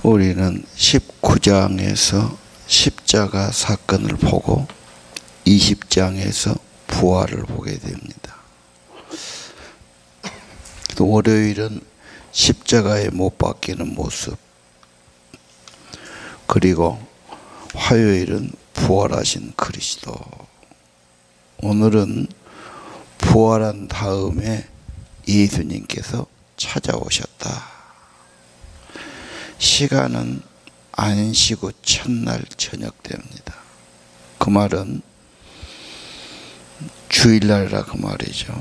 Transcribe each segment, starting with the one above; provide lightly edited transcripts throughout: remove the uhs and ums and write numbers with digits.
우리는 19장에서 십자가 사건을 보고 20장에서 부활을 보게 됩니다. 또 월요일은 십자가에 못 박히는 모습, 그리고 화요일은 부활하신 그리스도. 오늘은 부활한 다음에 예수님께서 찾아오셨다. 시간은 안식 후 첫날 저녁 때입니다. 그 말은 주일날이라 그 말이죠.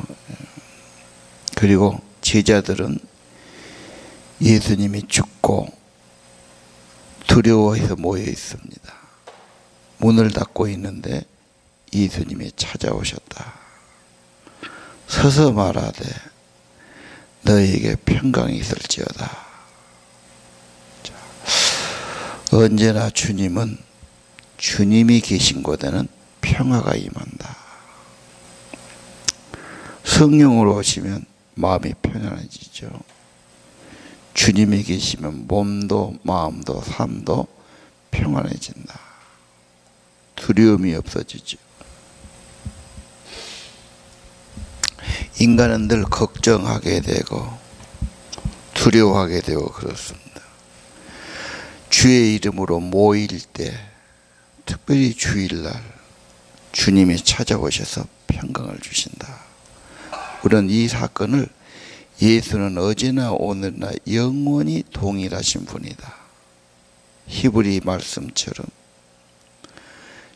그리고 제자들은 예수님이 죽고 두려워해서 모여 있습니다. 문을 닫고 있는데 예수님이 찾아오셨다. 서서 말하되 너에게 평강이 있을지어다. 언제나 주님은 주님이 계신 곳에는 평화가 임한다. 성령으로 오시면 마음이 편안해지죠. 주님이 계시면 몸도 마음도 삶도 평안해진다. 두려움이 없어지죠. 인간은 늘 걱정하게 되고 두려워하게 되고 그렇습니다. 주의 이름으로 모일 때, 특별히 주일날 주님이 찾아오셔서 평강을 주신다. 우리는 이 사건을 예수는 어제나 오늘나 영원히 동일하신 분이다. 히브리 말씀처럼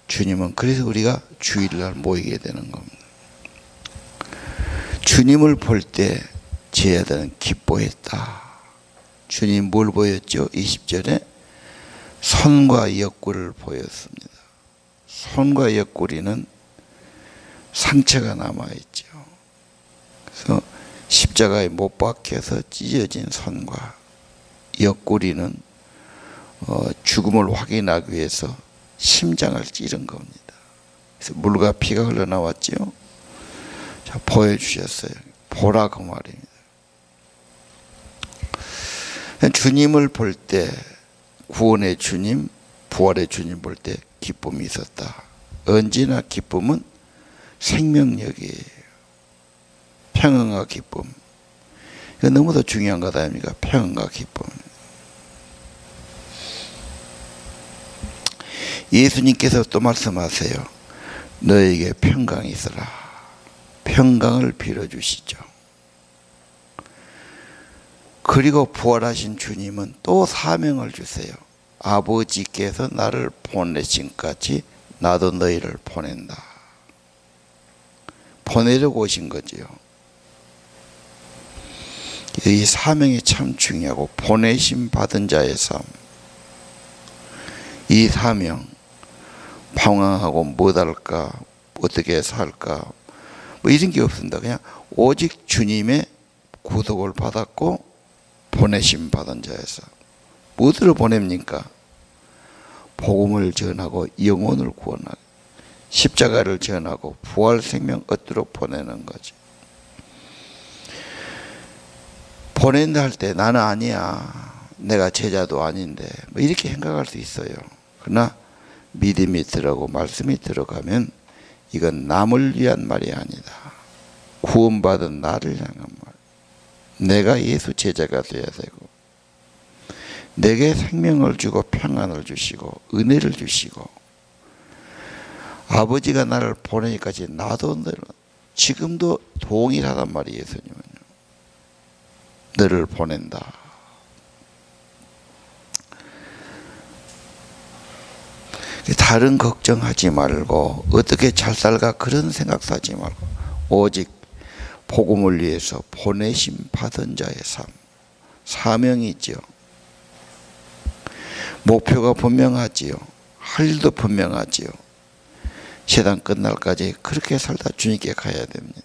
주님은, 그래서 우리가 주일날 모이게 되는 겁니다. 주님을 볼 때 제자들은 기뻐했다. 주님 뭘 보였죠? 20절에 손과 옆구리를 보였습니다. 손과 옆구리는 상처가 남아있죠. 그래서 십자가에 못 박혀서 찢어진 손과 옆구리는 죽음을 확인하기 위해서 심장을 찌른 겁니다. 그래서 물과 피가 흘러나왔죠. 자, 보여주셨어요. 보라 그 말입니다. 주님을 볼 때, 구원의 주님, 부활의 주님 볼 때 기쁨이 있었다. 언제나 기쁨은 생명력이에요. 평안과 기쁨. 이거 너무도 중요한 것 아닙니까? 평안과 기쁨. 예수님께서 또 말씀하세요. 너에게 평강이 있으라. 평강을 빌어주시죠. 그리고 부활하신 주님은 또 사명을 주세요. 아버지께서 나를 보내신 같이 나도 너희를 보낸다. 보내려고 오신 거지요. 이 사명이 참 중요하고, 보내심 받은 자의 삶. 이 사명, 방황하고 못할까, 어떻게 살까, 뭐 이런 게 없습니다. 그냥 오직 주님의 구속을 받았고 보내심 받은 자에서 무엇으로 보냅니까? 복음을 전하고 영혼을 구원하고 십자가를 전하고 부활 생명 얻도록 보내는 거지. 보낸다 할 때 나는 아니야, 내가 제자도 아닌데, 뭐 이렇게 생각할 수 있어요. 그러나 믿음이 들어가고 말씀이 들어가면 이건 남을 위한 말이 아니다. 구원받은 나를 향한 말. 내가 예수 제자가 되어야 되고, 내게 생명을 주고 평안을 주시고 은혜를 주시고, 아버지가 나를 보내기까지 나도 지금도 동일하단 말이에요. 예수님은요, 너를 보낸다. 다른 걱정하지 말고 어떻게 잘 살까 그런 생각도 하지 말고 오직 복음을 위해서 보내심 받은 자의 삶. 사명이 있죠. 목표가 분명하지요. 할 일도 분명하지요. 세상 끝날까지 그렇게 살다 주님께 가야 됩니다.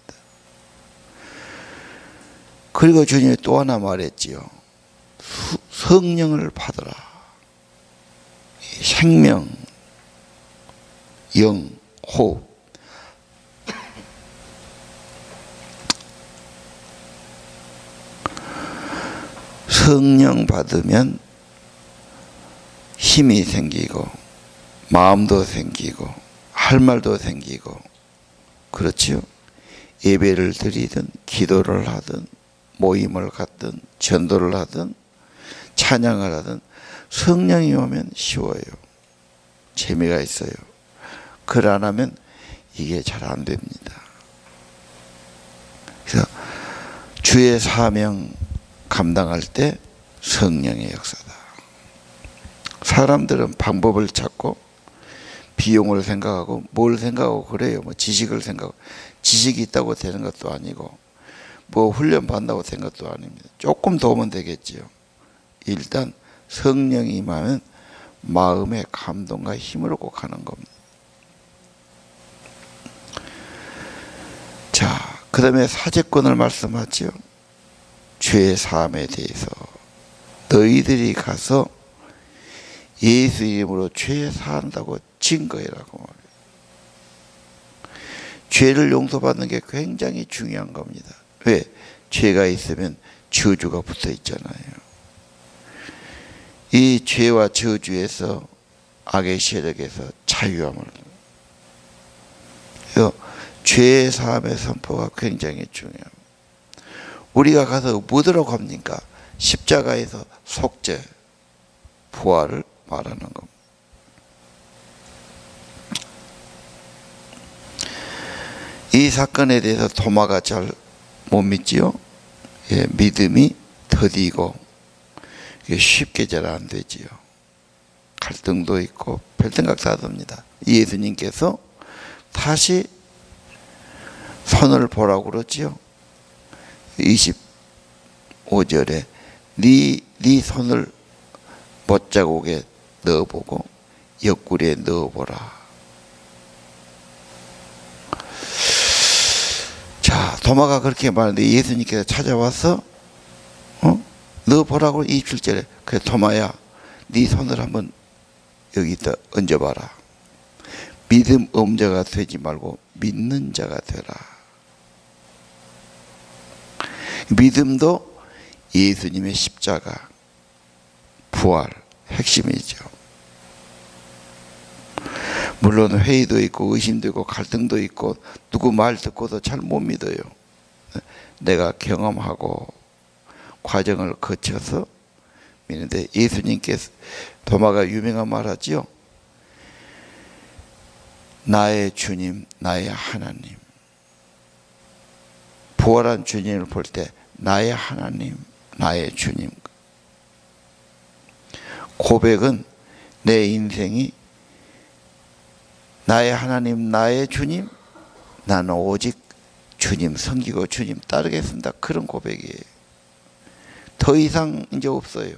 그리고 주님이 또 하나 말했지요. 성령을 받으라. 생명, 영, 호흡. 성령 받으면 힘이 생기고 마음도 생기고 할 말도 생기고 그렇지요. 예배를 드리든 기도를 하든 모임을 갖든 전도를 하든 찬양을 하든 성령이 오면 쉬워요. 재미가 있어요. 그걸 안 하면 이게 잘 안 됩니다. 그래서 주의 사명 감당할 때 성령의 역사다. 사람들은 방법을 찾고 비용을 생각하고 뭘 생각하고 그래요. 뭐 지식을 생각하고 지식이 있다고 되는 것도 아니고 뭐 훈련 받는다고 된 것도 아닙니다. 조금 도우면 되겠지요. 일단 성령이 임하면 마음의 감동과 힘을 얻고 가는 겁니다. 자, 그 다음에 사제권을 말씀하죠. 죄 사함에 대해서 너희들이 가서 예수 이름으로 죄 사한다고 증거해라고 말해요. 죄를 용서받는 게 굉장히 중요한 겁니다. 왜? 죄가 있으면 저주가 붙어 있잖아요. 이 죄와 저주에서 악의 세력에서 자유함을, 죄의 사함의 선포가 굉장히 중요합니다. 우리가 가서 뭐라고 합니까? 십자가에서 속죄, 부활을 말하는 겁니다. 이 사건에 대해서 도마가 잘 못 믿지요. 예, 믿음이 더디고 쉽게 잘 안 되지요. 갈등도 있고 별생각 다 듭니다. 예수님께서 다시 손을 보라고 그러지요. 25절에 네 손을 못자국에 넣어보고 옆구리에 넣어보라. 자, 도마가 그렇게 말하는데 예수님께서 찾아와서 넣어보라고 27절에 그래 도마야 네 손을 한번 여기다 얹어봐라. 믿음 없는 자가 되지 말고 믿는 자가 되라. 믿음도 예수님의 십자가 부활 핵심이죠. 물론 회의도 있고 의심도 있고 갈등도 있고 누구 말 듣고도 잘 못 믿어요. 내가 경험하고 과정을 거쳐서 믿는데 예수님께서 도마가 유명한 말 하지요. 나의 주님, 나의 하나님. 부활한 주님을 볼 때 나의 하나님, 나의 주님. 고백은 내 인생이 나의 하나님, 나의 주님, 나는 오직 주님 섬기고 주님 따르겠습니다. 그런 고백이에요. 더 이상 이제 없어요.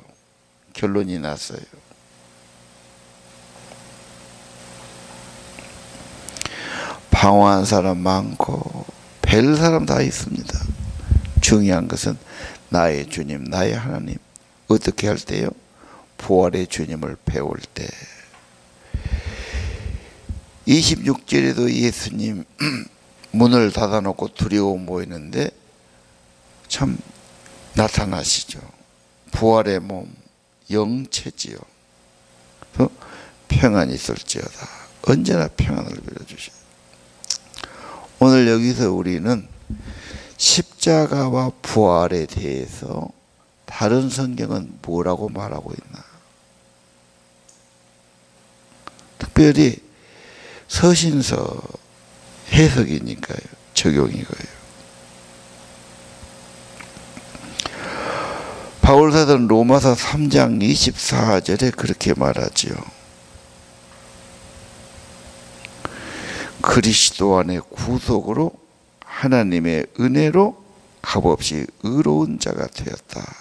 결론이 났어요. 방황한 사람 많고 뵐 사람 다 있습니다. 중요한 것은 나의 주님, 나의 하나님. 어떻게 할 때요? 부활의 주님을 배울 때. 26절에도 예수님 문을 닫아놓고 두려움 보이는데 참 나타나시죠. 부활의 몸, 영체지요. 평안이 있을지어다. 언제나 평안을 빌어주셔. 오늘 여기서 우리는 십자가와 부활에 대해서 다른 성경은 뭐라고 말하고 있나? 특별히 서신서 해석이니까요. 적용이고요. 바울사도는 로마서 3장 24절에 그렇게 말하지요. 그리스도 안의 구속으로 하나님의 은혜로 값없이 의로운 자가 되었다.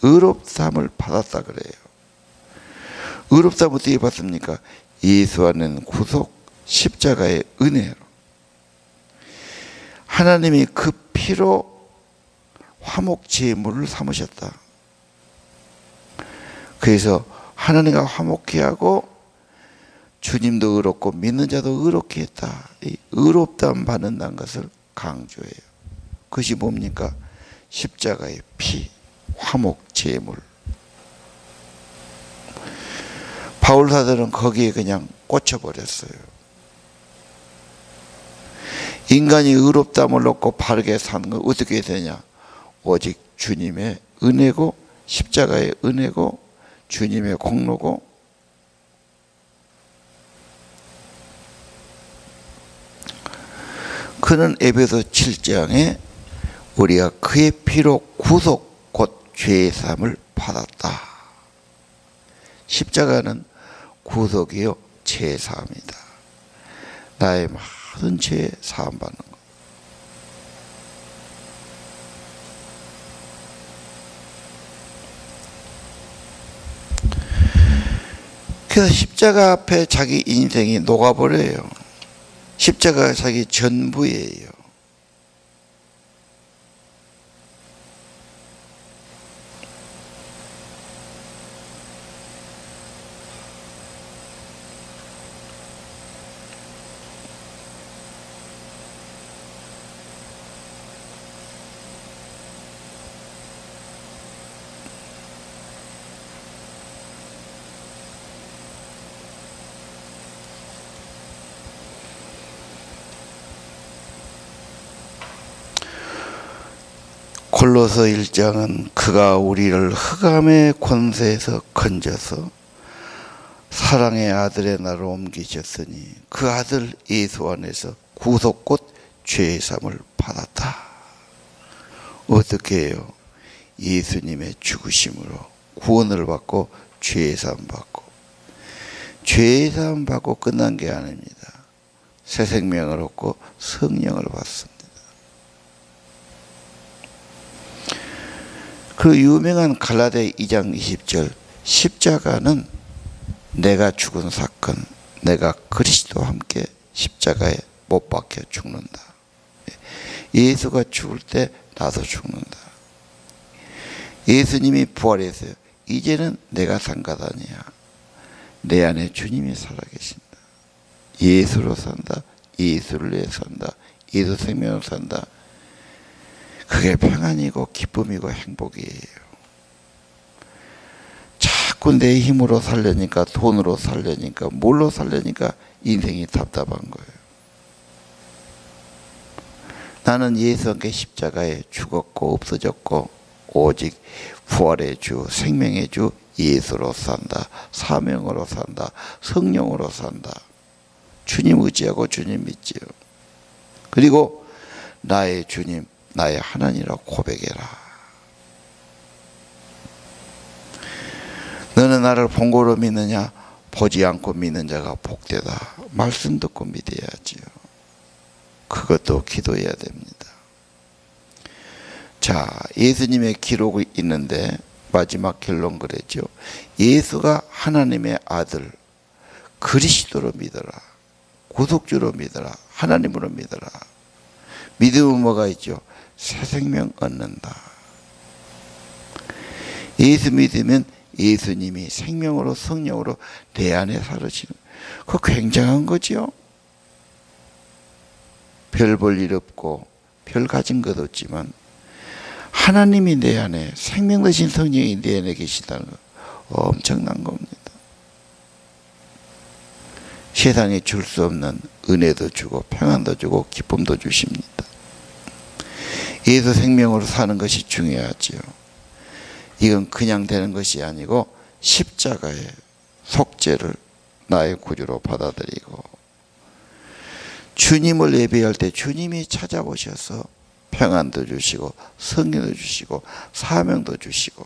의롭다함을 받았다 그래요. 의롭다함 어떻게 받습니까? 예수 안에는 구속, 십자가의 은혜로. 하나님이 그 피로 화목 제물을 삼으셨다. 그래서 하나님과 화목케 하고 주님도 의롭고 믿는 자도 의롭게 했다. 이 의롭다함 받는다는 것을 강조해요. 그것이 뭡니까? 십자가의 피, 화목 제물. 바울 사도는 거기에 그냥 꽂혀버렸어요. 인간이 의롭다함을 얻고 바르게 사는 건 어떻게 되냐? 오직 주님의 은혜고 십자가의 은혜고 주님의 공로고, 그는 에베소 7장에 우리가 그의 피로 구속 곧 죄의 사함을 받았다. 십자가는 구속이요 죄의 사함이다. 나의 모든 죄의 사함 받는 것. 그래서 십자가 앞에 자기 인생이 녹아버려요. 십자가가 자기 전부예요. 골로서 1장은 그가 우리를 흑암의 권세에서 건져서 사랑의 아들의 나라로 옮기셨으니 그 아들 예수 안에서 구속 곧 죄의 사함을 받았다. 어떻게 해요? 예수님의 죽으심으로 구원을 받고 죄의 사함 받고, 죄의 사함 받고 끝난 게 아닙니다. 새 생명을 얻고 성령을 받습니다. 그 유명한 갈라디아 2장 20절, 십자가는 내가 죽은 사건, 내가 그리스도와 함께 십자가에 못 박혀 죽는다. 예수가 죽을 때 나도 죽는다. 예수님이 부활했어요. 이제는 내가 산 것 아니야. 내 안에 주님이 살아계신다. 예수로 산다. 예수를 위해 산다. 예수 생명으로 산다. 그게 평안이고 기쁨이고 행복이에요. 자꾸 내 힘으로 살려니까, 돈으로 살려니까, 뭘로 살려니까 인생이 답답한 거예요. 나는 예수와 함께 십자가에 죽었고 없어졌고 오직 부활의 주, 생명의 주 예수로 산다. 사명으로 산다. 성령으로 산다. 주님 의지하고 주님 믿지요. 그리고 나의 주님, 나의 하나님이라고 고백해라. 너는 나를 본고로 믿느냐? 보지 않고 믿는 자가 복되다. 말씀 듣고 믿어야지요. 그것도 기도해야 됩니다. 자, 예수님의 기록이 있는데 마지막 결론 그랬죠. 예수가 하나님의 아들, 그리스도로 믿어라. 구속주로 믿어라. 하나님으로 믿어라. 믿음은 뭐가 있죠? 새 생명 얻는다. 예수 믿으면 예수님이 생명으로 성령으로 내 안에 살으시는, 그거 굉장한 거죠. 별 볼 일 없고 별 가진 것 없지만 하나님이 내 안에, 생명 되신 성령이 내 안에 계시다는 거 엄청난 겁니다. 세상에 줄 수 없는 은혜도 주고 평안도 주고 기쁨도 주십니다. 예수 생명으로 사는 것이 중요하지요. 이건 그냥 되는 것이 아니고 십자가의 속죄를 나의 구주로 받아들이고, 주님을 예배할 때 주님이 찾아오셔서 평안도 주시고 성령도 주시고 사명도 주시고,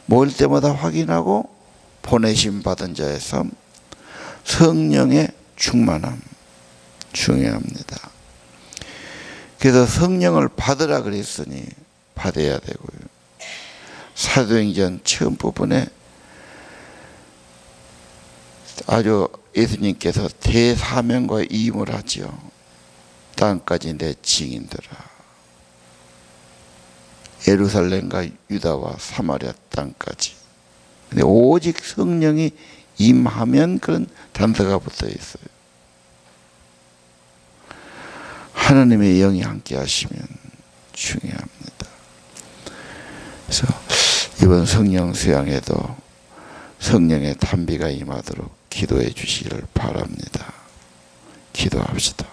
모일 때마다 확인하고 보내심 받은 자의 삶, 성령의 충만함 중요합니다. 그래서 성령을 받으라 그랬으니 받아야 되고요. 사도행전 처음 부분에 아주 예수님께서 대사명과 이임을 하지요. 땅까지 내 증인들아. 예루살렘과 유다와 사마리아 땅까지. 근데 오직 성령이 임하면 그런 단서가 붙어 있어요. 하나님의 영이 함께 하시면 중요합니다. 그래서 이번 성령 수양에도 성령의 탄비가 임하도록 기도해 주시기를 바랍니다. 기도합시다.